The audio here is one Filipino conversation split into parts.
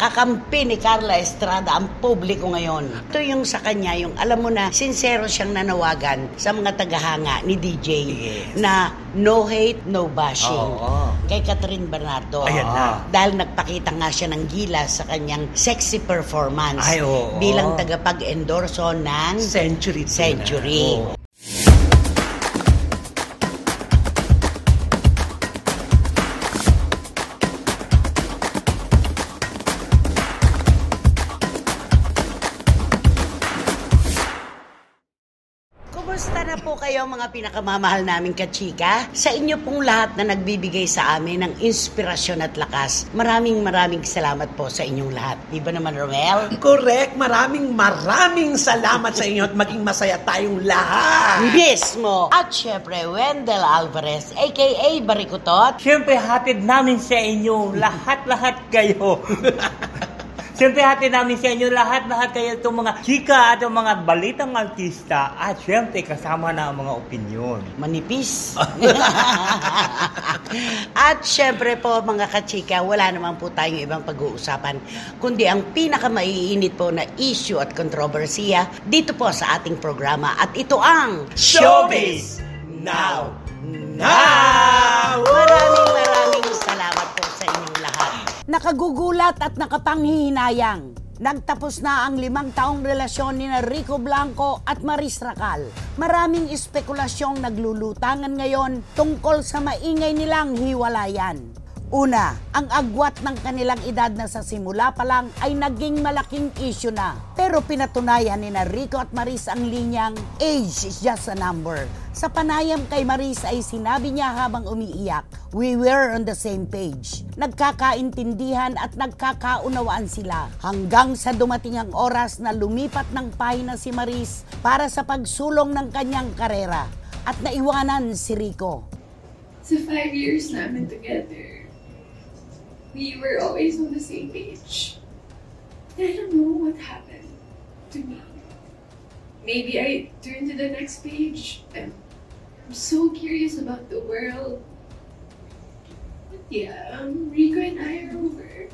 nakakampi ni Carla Estrada ang publiko ngayon. Ito yung sa kanya, yung alam mo na, sincero siyang nanawagan sa mga tagahanga ni DJ na no hate, no bashing. Kay Catherine Bernardo. Ayan na. Dahil nagpakita nga siya ng gilas sa kanyang sexy performance bilang tagapag-endorso ng Century. Kumusta na po kayo mga pinakamamahal naming kachika? Sa inyo pong lahat na nagbibigay sa amin ng inspirasyon at lakas, maraming salamat po sa inyong lahat. Di ba naman, Romel? Correct. Maraming salamat sa inyo at maging masaya tayong lahat. Mismo! At syempre, Wendell Alvarez, aka Barikutot. Siyempre, hatid namin sa inyo lahat kayo. Siyempre, hatid namin sa inyo lahat kayo itong mga chika at itong mga balitang artista. At siyempre, kasama na ang mga opinyon. Manipis. At syempre po mga kachika, wala naman po tayong ibang pag-uusapan kundi ang pinakamaiinit po na issue at kontrobersiya dito po sa ating programa. At ito ang Showbiz Now! Maraming salamat po sa inyong lahat. Nakagugulat at nakapanghihinayang. Nagtapos na ang 5 taong relasyon ni Rico Blanco at Maris Racal. Maraming espekulasyong naglulutangan ngayon tungkol sa maingay nilang hiwalayan. Una, ang agwat ng kanilang edad na sa simula pa lang ay naging malaking issue na. Pero pinatunayan ni Rico at Maris ang linyang age is just a number. Sa panayam kay Maris ay sinabi niya habang umiiyak, "We were on the same page." Nagkakaintindihan at nagkakaunawaan sila hanggang sa dumating ang oras na lumipat ng pahina si Maris para sa pagsulong ng kanyang karera at naiwanan si Rico. Sa 5 years namin together, we were always on the same page. I don't know what happened to me. Maybe I turned to the next page. I'm so curious about the world. But yeah, Rico and I are over.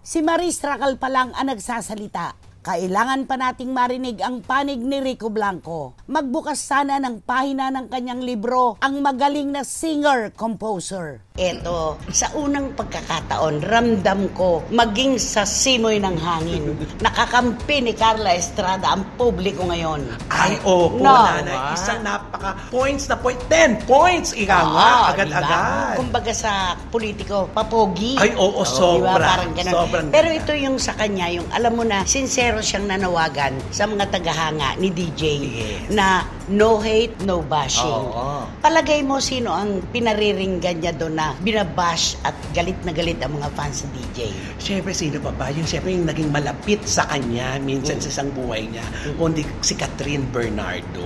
Si Maris Racal pa lang ang nagsasalita. Kailangan pa nating marinig ang panig ni Rico Blanco. Magbukas sana ng pahina ng kanyang libro, Ang Magaling na Singer-Composer. Eto, sa unang pagkakataon, ramdam ko maging sa simoy ng hangin. Nakakampi ni Carla Estrada ang publiko ngayon. Ay, opo, nanay. Isang napaka-points na point. 10 points! Ika nga, agad-agad. Kumbaga sa politiko, papogi. Ay, oo, sobra. Diba? Parang ganun. Sobrang pero ito yung sa kanya, yung alam mo na, sincero siyang nanawagan sa mga tagahanga ni DJ na no hate, no bashing. Palagay mo sino ang pinariringgan niya doon na binabash at galit na galit ang mga fans sa DJ? Siyempre, sino pa ba? Siyempre yung naging malapit sa kanya minsan sa isang buhay niya, kundi si Catherine Bernardo.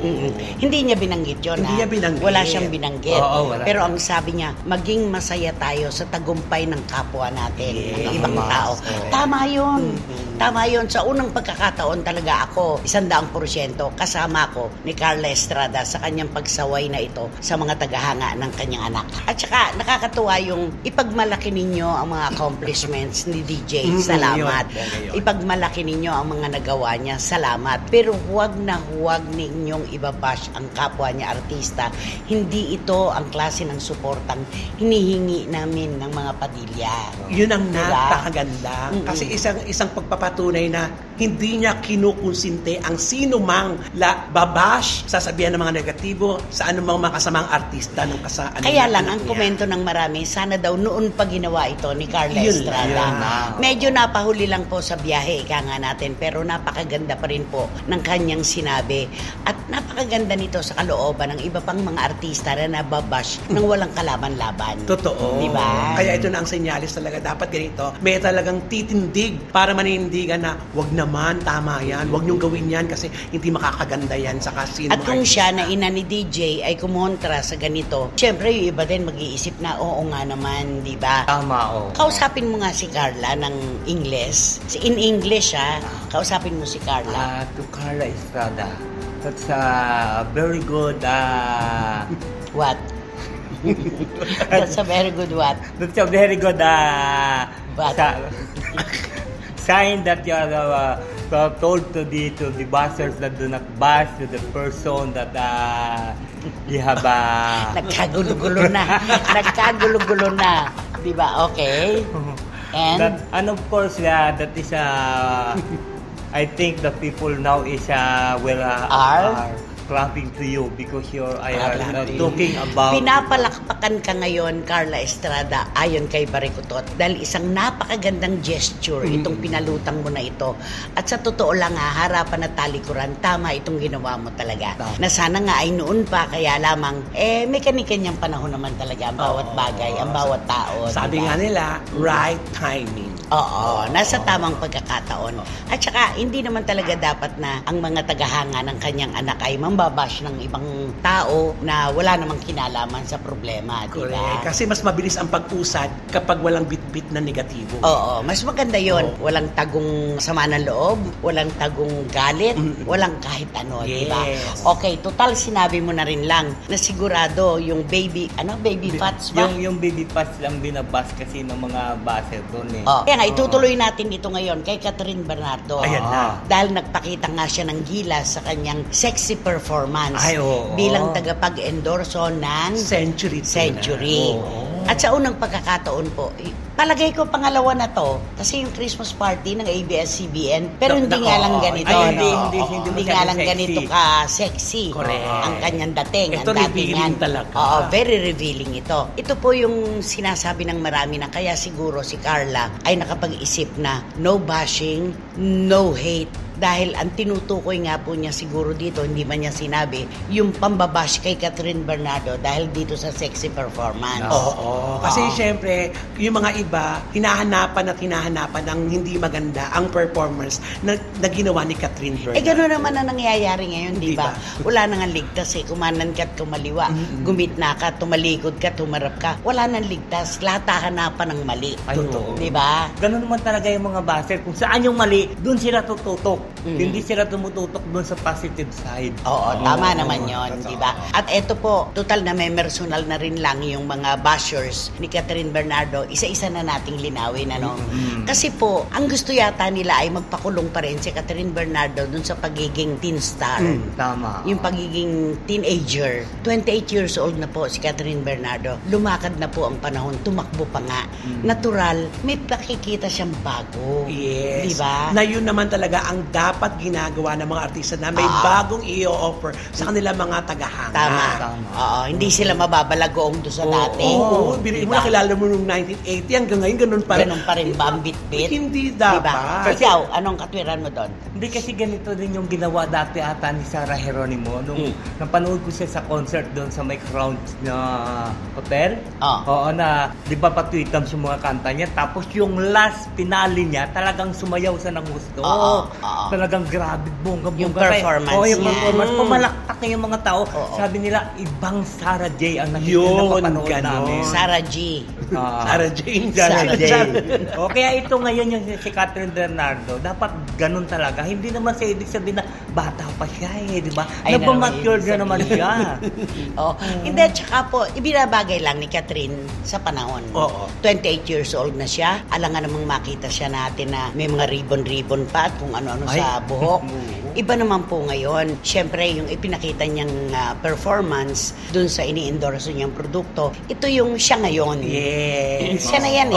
Hindi niya binanggit yun. Hindi niya binanggit. Wala siyang binanggit. Wala. Pero ang sabi niya, maging masaya tayo sa tagumpay ng kapwa natin, ng ibang tao. Tama yun. Tama yun. Sa unang pagkakataon talaga ako, 100% kasama ko ni Carla Estrada sa kanyang pagsaway na ito sa mga tagahanga ng kanyang anak. At saka nakakatuwa yung ipagmalaki ninyo ang mga accomplishments ni DJ. Salamat. Ipagmalaki ninyo ang mga nagawa niya. Salamat. Pero huwag ninyong ibabash ang kapwa niya artista. Hindi ito ang klase ng suportang hinihingi namin ng mga Padilla. Yun ang napakaganda. Kasi isang pagpapatunay na hindi niya kinukonsinte ang sino mang babash, sasabihan ng mga negatibo sa anumang mga kasamang artista ng kasaan. Kaya lang, ang komento ng marami, sana daw noon pa ginawa ito ni Carla Estrada. Medyo napahuli lang po sa biyahe, ika nga natin, pero napakaganda pa rin po ng kanyang sinabi. At napakaganda nito sa kalooban ng iba pang mga artista na nababash nang walang kalaban-laban. Totoo. Diba? Kaya ito na ang senyalis talaga. Dapat ganito. May talagang titindig para manindigan na wag naman, tama yan. Wag niyong gawin yan kasi hindi makakaganda yan sa kasino. At kung siya na ina ni DJ ay kumontra sa ganito, syempre yung iba din mag-iisip na oo nga naman, di ba? Tama, Kausapin mo nga si Carla ng English. In English, kausapin mo si Carla. To Carla Estrada, that's a very good, What? That's a very good what? That's a very good, What? sign that you are told to the bashers that do not bash to the person that you have Nagkagulo-gulo na. Nagkagulo-gulo na. Diba? Okay. And? And of course, that is I think the people now is are clapping to you because you're talking about... Pinapalakpakan ka ngayon, Carla Estrada, ayon kay Barikutot, dahil isang napakagandang gesture itong pinalutang mo na ito. At sa totoo lang harapan at talikuran, tama itong ginawa mo talaga. Na sana nga ay noon pa, kaya lamang, may kani-kanyang panahon naman talaga ang bawat bagay, ang bawat tao. Sabi nga nila, right timing. Oo, nasa tamang pagkakataon. At saka, hindi naman talaga dapat na ang mga tagahanga ng kanyang anak ay mambabash ng ibang tao na wala namang kinalaman sa problema, di ba? Correct. Kasi mas mabilis ang pag-usad kapag walang bit-bit na negatibo. Oo, mas maganda yon. Walang tagong sama ng loob, walang tagong galit, walang kahit ano, di ba? Okay, total sinabi mo na rin lang na sigurado yung baby fats ba? Yung baby fats lang binabas kasi ng mga baser doon eh. Kaya nga, itutuloy natin ito ngayon kay Catherine Bernardo. Ayan na. Dahil nagpakita nga siya ng gilas sa kanyang sexy performance bilang tagapag-endorso ng Century. At sa unang pagkakataon po, palagay ko pangalawa na to kasi yung Christmas party ng ABS-CBN pero hindi nga lang ganito. Hindi nga lang ganito ka sexy. Correct. Ang kanyang dating. Ito ang revealing talaga. Oo, very revealing ito. Ito po yung sinasabi ng marami na kaya siguro si Carla ay nakapag-isip na no bashing, no hate. Dahil ang tinutukoy nga po niya siguro dito, hindi man niya sinabi, yung pambabash kay Catherine Bernardo dahil dito sa sexy performance. Oo. Kasi syempre, yung mga iba, hinahanapan ng hindi maganda ang performance na ginawa ni Catherine Bernardo. Gano'n naman ang nangyayari ngayon, di ba? Wala nang ligtas kumanan ka't kumaliwa. Gumitna ka, tumalikod ka, tumarap ka. Wala nang ligtas. Lahat hanapan ng mali. Totoo. Di ba? Ganun naman talaga yung mga baser. Kung saan yung mali, doon sila tututok. Hindi sila tumututok doon sa positive side. Oo, tama naman yon, di ba? At eto po, total na may personal na rin lang yung mga bashers ni Catherine Bernardo, isa-isa na nating linawin, ano? Kasi po, ang gusto yata nila ay magpakulong pa rin si Catherine Bernardo dun sa pagiging teen star. Tama. Yung pagiging teenager. 28 years old na po si Catherine Bernardo. Lumakad na po ang panahon, tumakbo pa nga. Natural, may pakikita siyang bago. Yes. Di ba? Na yun naman talaga ang dapat ginagawa ng mga artista na may bagong i-offer sa kanila mga tagahanga. Tama. Oo, hindi sila mababalagoong doon sa dati. Oo, biniin mo na kilala mo nung 1980 hanggang ngayon ganun pa rin. Ganun pa rin ba ang bit-bit? Hindi dapat. Diba? Ikaw, anong katwiran mo doon? Hindi kasi ganito din yung ginawa dati ata ni Sarah Geronimo nung napanood ko siya sa concert doon sa may Crown na hotel. Oo, na di ba patwitam yung mga kanta niya tapos yung last finale niya talagang sumayaw siya ng gusto. Talagang grabe, bongga-bongga. Yung performance yung niya. performance. Pumalakpak na yung mga tao. Sabi nila, ibang Sarah J ang napanood namin. Sarah G. Sarah Jane. Sarah J. Kaya ito ngayon yung si Catherine Bernardo, dapat ganun talaga. Hindi naman sa ibig sabihin na bata pa siya di ba? Nagmamature na naman siya. Hindi, tsaka po, ibinabagay lang ni Catherine sa panahon. 28 years old na siya. Alangan namang makita siya natin na may mga ribbon-ribbon pa at kung ano-ano sa buhok. Iba naman po ngayon. Siyempre, yung ipinakita niyang performance dun sa ini-endorse niyang produkto, ito yung siya ngayon. Yes. Siya na yan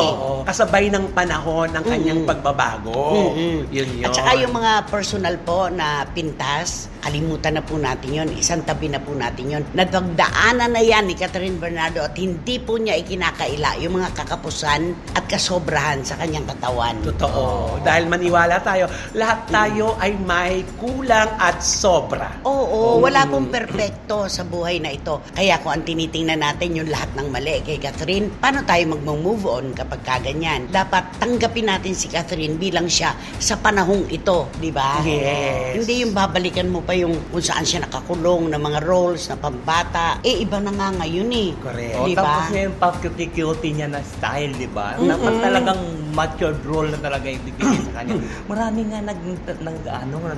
Kasabay ng panahon ng kanyang pagbabago. Yun. At saka yung mga personal po na pintas, kalimutan na po natin yun. Isang tabi na po natin yun. Nadagdaanan na yan ni Catherine Bernardo at hindi po niya ikinakaila yung mga kakapusan at kasobrahan sa kanyang katawan. Totoo. Dahil maniwala tayo, lahat tayo ay may kulang at sobra. Oo, wala pong perpekto sa buhay na ito. Kaya kung ang tinitingnan natin yung lahat ng mali kay Catherine, paano tayo mag-move on kapag kaganyan? Dapat tanggapin natin si Catherine bilang siya sa panahong ito, di ba? Yes. Hindi yung babalikan mo pa yung kung saan siya nakakulong na mga roles na pambata. Iba na nga ngayon Correct. Di ba? Tapos yung pa-cutie-cutie niya na style, di ba? Dapat talagang matured role na talaga ibibigay sa kanya. Marami nga na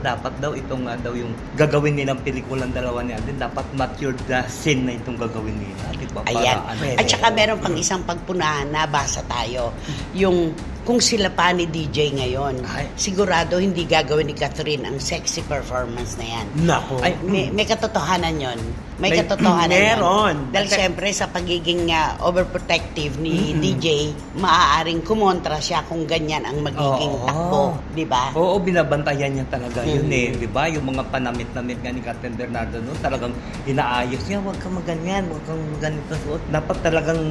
dapat daw itong daw yung gagawin nilang pelikulang dalawa niya. Din dapat matured na scene na itong gagawin nila, di ba? Ayan. At saka meron pang isang pagpunahan na basa tayo. Yung kung sila pa ni DJ ngayon, Ay. sigurado hindi gagawin ni Catherine ang sexy performance na yan. Nako. Ay, May katotohanan yon. May May- katotohanan yun. meron. Dahil siyempre sa pagiging overprotective ni DJ, maaaring kumontra siya kung ganyan ang magiging Oo. takbo. Di ba? Oo, binabantayan niya talaga yun di ba? Yung mga panamit-namit nga ni Captain Bernardo noon, talagang inaayos niya, huwag kang maganyan, huwag kang ganito suot. Dapat talagang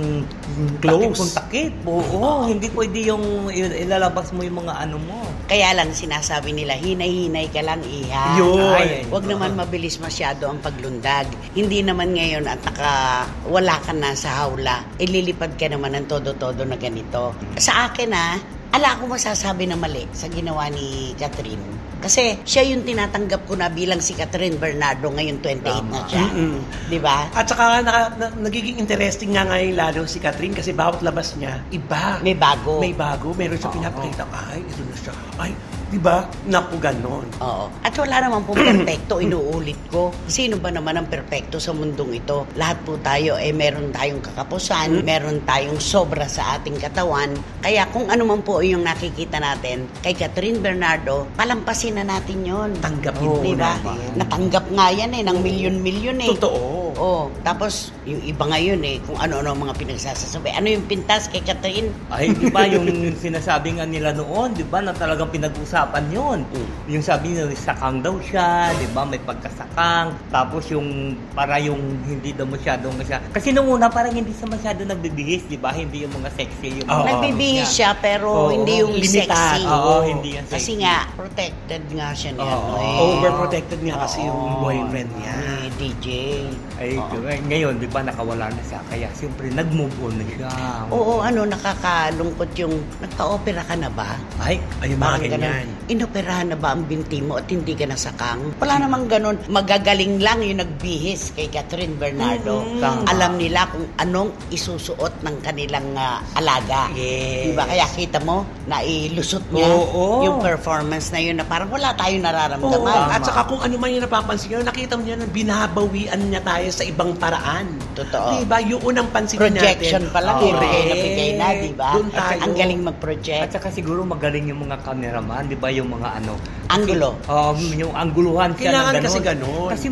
Close. takip. Oo, hindi pwede yung ilalabas mo yung mga ano mo. Kaya lang sinasabi nila, hinay-hinay ka lang, iha. Yun. Ay, Huwag naman mabilis masyado ang paglundag. Hindi naman ngayon at wala ka na sa hawla, ililipad ka naman ng todo-todo na ganito. Sa akin ala akong masasabi na mali sa ginawa ni Catherine. Kasi siya yung tinatanggap ko na bilang si Catherine Bernardo ngayon 28 na siya. Di ba? At saka nagiging interesting nga ngayon lalo si Catherine kasi bawat labas niya, iba. May bago. May bago. Meron siya pinapakita. Ay, ito na siya. Ay, di ba? Naku, ganon. Oo. At wala naman pong perpekto, inuulit ko. Sino ba naman ang perpekto sa mundong ito? Lahat po tayo, meron tayong kakapusan, meron tayong sobra sa ating katawan. Kaya kung ano man po yung nakikita natin kay Catherine Bernardo, palampasin na natin yon. Tanggapin Di ba? natin. Natanggap nga yan ng milyon-milyon Totoo. Oh, tapos yung iba ngayon kung ano-ano ang mga pinagsasasabi. Ano yung pintas kay Catherine? Ay, di ba yung sinasabi nga nila noon, di ba, na talagang pinag-usapan yun. Yung sabi nila, sakang daw siya, di ba, may pagkasakang. Tapos yung, para yung hindi daw masyadong kasi nung una parang hindi siya masyado nagbibihis, di ba, hindi yung mga sexy yung mga Nagbibihis siya pero Oo, hindi yung limited. sexy. Oo, hindi yan Kasi sexy. nga, protected nga siya niya. Overprotected nga kasi yung boyfriend niya. Ni DJ. Ay, ngayon, di ba, nakawala na siya. Kaya, siyempre, nag-move on na siya. Oo, nakakalungkot yung, nagpa-opera ka na ba? Ay, Ay, mga Parang ganyan. ganun. Inoperahan na ba ang binti mo at hindi ka nasakang? Wala namang ganun. Magagaling lang yung nagbihis kay Catherine Bernardo. Tama. Alam nila kung anong isusuot ng kanilang alaga. Yes. Diba? Kaya kita mo, nailusot niya Oo. yung performance na yun na parang wala tayong Oo, nararamdaman. at saka kung ano man yung napapansin nyo, nakita mo niya na binabawian niya tayo sa ibang paraan. Totoo. Diba? Yung unang pansin Projection natin. pa lang, Oo. bigay na bigay na, diba? Doon tayo. Ang galing at mag-project. saka siguro magaling yung mga cameraman, di ba, yung mga ano. Anggulo. Yung angguluhan siya Kailangan na ganun. kasi ganun. Kasi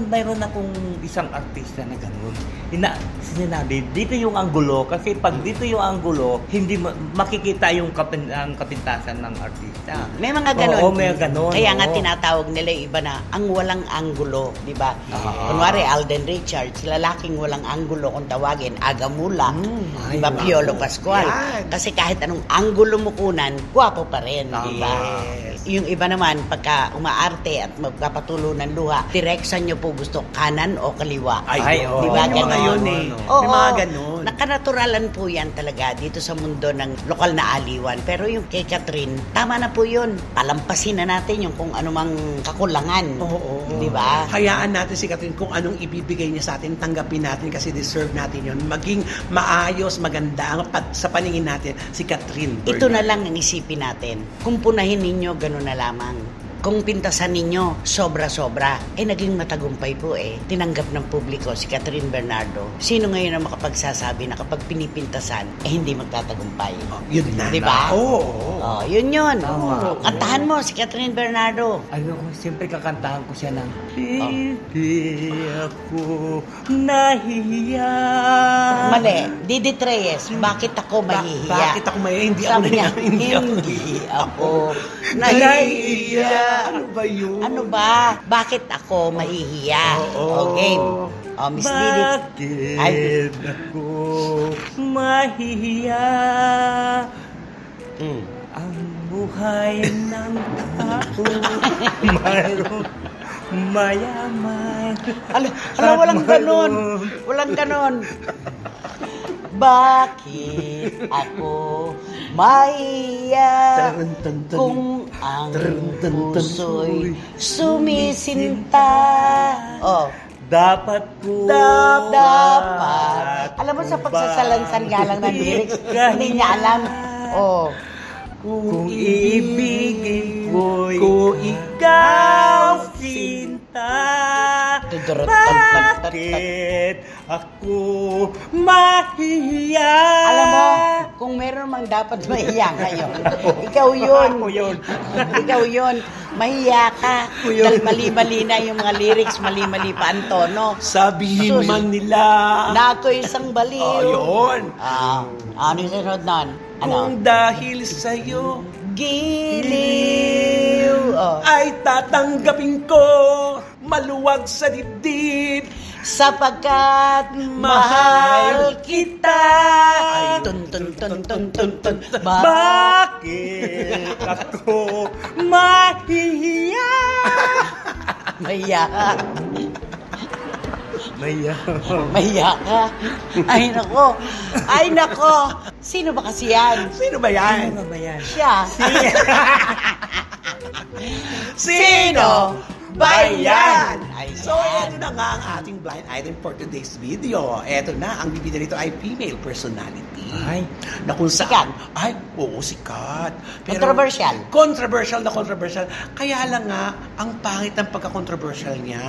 mayroon akong isang artista na ganun. Sinabi, dito yung anggulo, kasi pag dito yung anggulo, hindi makikita yung ang kapintasan ng artista. May mga ganon. Oo, may ganon. Kaya nga oo. tinatawag nila yung iba na ang walang anggulo, di ba? Ah. Kunwari, Alden Richards, lalaking walang anggulo kung tawagin, Agamula, di ba? Ay, Piolo wow. Pascual. Yan. Kasi kahit anong anggulo mo kunan, gwapo pa rin, di ba? Yes. Yung iba naman, pagka umaarte at magpapatulo ng luha, direksyon nyo po gusto kanan o kaliwa. Ay, oo. Di ba? May mga Ganon. yun eh. Oo, May mga ganon. Nakanaturalan po yan talaga dito sa mundo ng lokal na aliwan. Pero yung kay Catherine, tama na po yun. Palampasin na natin yung kung anumang kakulangan. Oo. Di ba? Hayaan natin si Catherine kung anong ibibigay niya sa atin, tanggapin natin kasi deserve natin yun. Maging maayos, maganda ang sa paningin natin si Catherine. Ito na lang ang isipin natin. Kung punahin ninyo, gano'n na lamang. Kung pintasan ninyo, sobra-sobra, naging matagumpay po Tinanggap ng publiko si Catherine Bernardo. Sino ngayon ang makapagsasabi na kapag pinipintasan, hindi magtatagumpay? Yun na. Di ba? Oo. Oh, yun yun. Tama. Kantahan mo si Catherine Bernardo. Ano, siyempre kakantahan ko siya ng Oh. Hindi ako nahiya. Mali. Didi Reyes, bakit ako mahihiya? Bakit ako mahihiya? Hindi ako Sabi niya, nahiya. Hindi ako ako nahihiya. Ano ba yun? Ano ba? Bakit ako mahihiya? Oo. Game. Miss Didi. Ay. Bakit ako mahihiya? Ang buhay ng tao mayroong mayaman. Hala, walang ganon. Walang ganon. Bakit ako mahihiya kung ang puso'y sumisinta? Oh, Dapat po dapat. Alam mo sa pagsasalansan nga lang ng lyrics, hindi niya alam. Oh, Kung ibigin ko'y Ko ikaw sinta. Bakit ako mahihiya? Alam mo, kung meron mang dapat mahiya ngayon, ikaw yun. Ako yun. Ikaw yun. Mahiya ka. Dahil mali-mali na yung mga lyrics, mali-mali pa ang tono. Sabihin Sus. man nila. Na ako isang baliw. Yun. Ano yung sunod nun? Ano? Kung dahil sa'yo Giliw. ay tatanggapin ko maluwag sa dibdib. Sapagkat mahal kita. Ay, tun tun tun tun tun tun. Bakit ako mahihiya? Mahiya ka. Mahiya. Mahiya ka. Ay, nako. Ay, nako. Sino ba kasi yan? Sino ba yan? Ano ba yan? Siya. Sino ba yan? Ay, So, ito na nga ang ating blind item for today's video. Ito na, ang bibida nito ay female personality. Ay. Na kung Sikat. saan, ay, oo, sikat. Controversial. Controversial na controversial. Kaya lang nga, ang pangit ng pagka-controversial niya.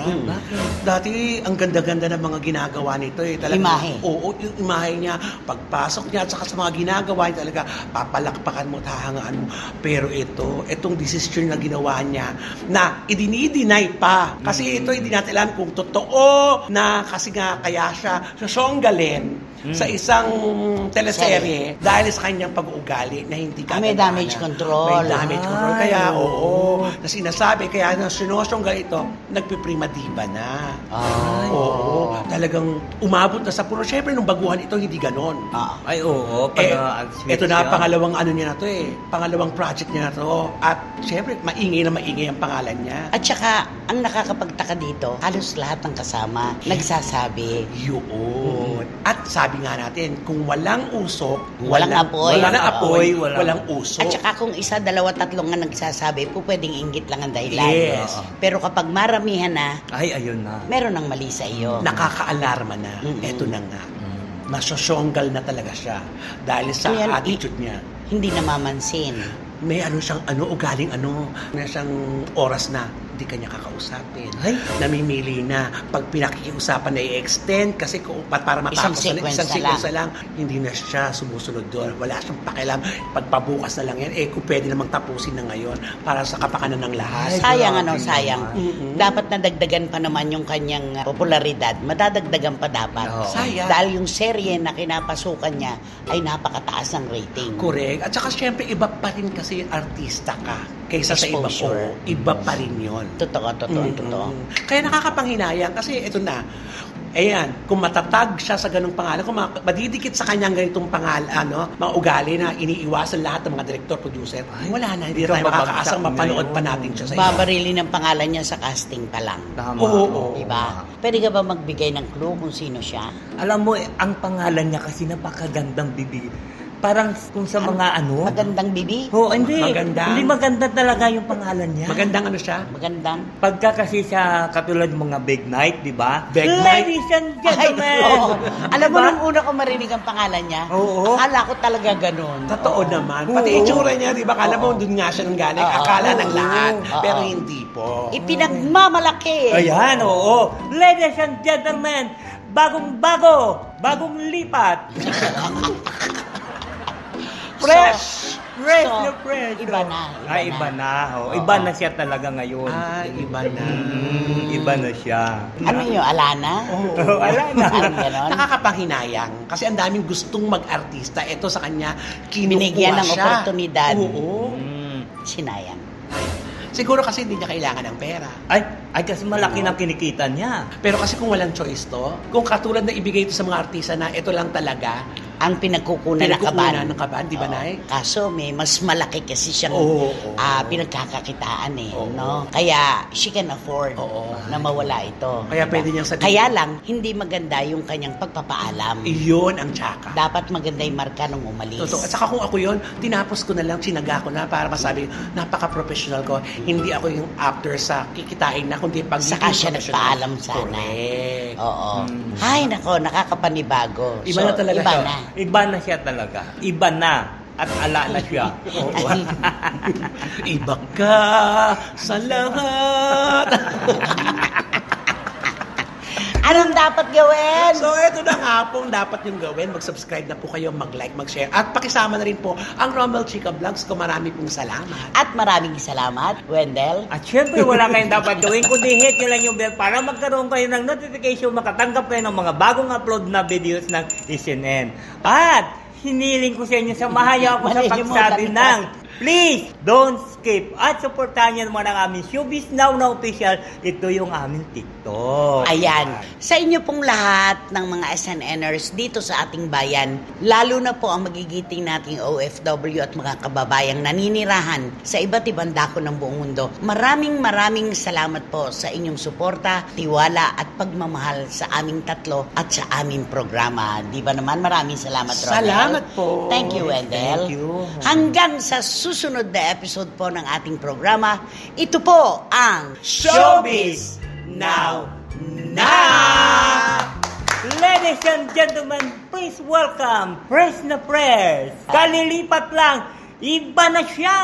Dati, ang ganda-ganda ng mga ginagawa nito eh. Imahe. Oo, yung imahe niya, pagpasok niya at saka sa mga ginagawa niya talaga, papalakpakan mo, tahangaan mo. Pero itong decision na ginawa niya, na idinideny pa. Kasi ito, hindi natin alam kung totoo na kasi nga kaya siya songgalin sa isang teleserye dahil sa kanyang pag-uugali na hindi ka May damage control. May damage control. Kaya, oo, na sinasabi, kaya na sinosonggal ito, nagpiprima diba na. Oo, talagang umabot na sa puno. Siyempre, nung baguhan ito, hindi ganon. Ay, oo. Ito na, pangalawang ano niya na to eh. Pangalawang project niya na to. At siyempre, maingay na maingay ang pangalan niya. At saka, ang nakakapagtaka dito, halos lahat ng kasama nagsasabi, Yun. At sabi nga natin, kung walang usok, Walang apoy. Walang apoy, Oo, walang usok. at saka kung isa, dalawa, tatlo nga nagsasabi, po pwedeng inggit lang ang dahilan. Yes. Pero kapag maramihan na, Ay, ayun na. meron ng mali sa iyo. Nakaka-alarma na. Ito na nga. Nasosyonggal na talaga siya. Dahil sa Ayan, attitude niya. Hindi namamansin. May siyang ugaling may siyang oras na hindi kanya kakausapin. Ay. Namimili na. Pag pinakikiusapan na i-extend kasi para Isang matapos sequence isang na sequence na lang, hindi na siya sumusunod doon. Wala siyang pakialam. Pagpabukas na lang yan, kung pwede namang tapusin na ngayon para sa kapakanan ng lahat. Sayang grabe sayang. naman. Dapat nadagdagan pa naman yung kanyang popularidad. Madadagdagan pa dapat. Oo. Sayang. Dahil yung serye na kinapasukan niya ay napakataas ng rating. Correct. At saka syempre, iba pa rin kasi artista ka kaysa sa iba ko. Exposure. Iba pa rin yun. Totoo. Kaya nakakapanghinayang kasi ito na. Ayan, kung matatag siya sa ganung pangalan, kung madidikit sa kanyang ganitong pangalan, mga ugali na iniiwasan lahat ng mga director, producer, wala na, hindi ito tayo makakaasang babagsak mapanood na pa yun. natin siya sa iba. Babarilin ang pangalan niya sa casting pa lang. Tama. Oo. Diba? Pwede ka ba magbigay ng clue kung sino siya? Alam mo, ang pangalan niya kasi napakagandang bibig. Parang kung sa mga Magandang bibi? Oo, hindi. Magandang. Hindi maganda talaga yung pangalan niya. Magandang siya? Magandang? Pagka kasi sa katulad mga Big Night, di ba? Big Night? Ladies and Ay, gentlemen! oo. Alam mo, Diba? nung una ko marinig ang pangalan niya, Oo. akala ko talaga ganun. Totoo naman. Pati Oo. itsura niya, di ba? Kala mo, doon nga siya nang galing. Oo. Akala ng lahat. Oo. Pero hindi po. Ipinagmamalaki. Ayan, oo. Ladies and gentlemen, bagong-bago, bagong lipat. Fresh! Fresh So, na fresh. iba na, iba Ay, na. iba na. Oh. Iba na siya talaga ngayon. Iba na. Iba na siya. Ano yun, Alana? Oh, wala na. Parang ganon. Nakakapanghinayang kasi ang daming gustong mag-artista. Ito sa kanya, kinukuha Binigyan ng siya. oportunidad. Oo. Sinayang. Siguro kasi hindi niya kailangan ng pera. Ay kasi malaki na kinikita niya. Pero kasi kung walang choice to, kung katulad na ibigay ito sa mga artista na ito lang talaga, Ang pinagkukunan ng kaban. ng kaban, di ba, Oo. Nay? Kaso may mas malaki kasi siyang Oo. pinagkakakitaan Oo. no? Kaya she can afford Oo. na mawala ito. Kaya Diba? pwede niyang sabihin. Kaya lang, hindi maganda yung kanyang pagpapaalam. Iyon ang tsaka. Dapat maganda yung marka nung umalis. Totoo. At saka kung ako yun, tinapos ko na lang, sinaga ko na para masabi, napaka-professional ko. Hindi ako yung actor sa kikitain na, kundi pag Saka siya professional. nagpaalam sana. Correct. Oo. Ay, nako, nakakapanibago. Iba na talaga Iba siya. na. Iba na siya talaga. Iba na. At ala na siya. Iba ka sa lahat. Anong dapat gawin? So, ito na nga pong dapat yung gawin. Mag-subscribe na po kayo, mag-like, mag-share. At pakisama na rin po ang Romel Chica Vlogs ko. Marami pong salamat. At maraming salamat, Wendell. At syempre, wala kayong dapat gawin kundi hit nyo lang yung bell para magkaroon kayo ng notification, makatanggap kayo ng mga bagong upload na videos ng SNN. At hiniling ko sa inyo, samahan ako sa pagsabi ng please, don't skip. At supportahan nyo naman ang aming Showbiz Now na official. Ito yung aming TikTok. Ayan, sa inyo pong lahat ng mga SNNers dito sa ating bayan, lalo na po ang magigiting nating OFW at mga kababayang naninirahan sa iba't ibang dako ng buong mundo. Maraming salamat po sa inyong suporta, tiwala at pagmamahal sa aming tatlo at sa aming programa. Di ba naman? Maraming salamat, Romel. Salamat po. Thank you, Wendell. Thank you. Hanggang sa susunod na episode po ng ating programa, ito po ang Showbiz Now! Ladies and gentlemen, please welcome Press na Press. Kalilipat lang, iba na siya.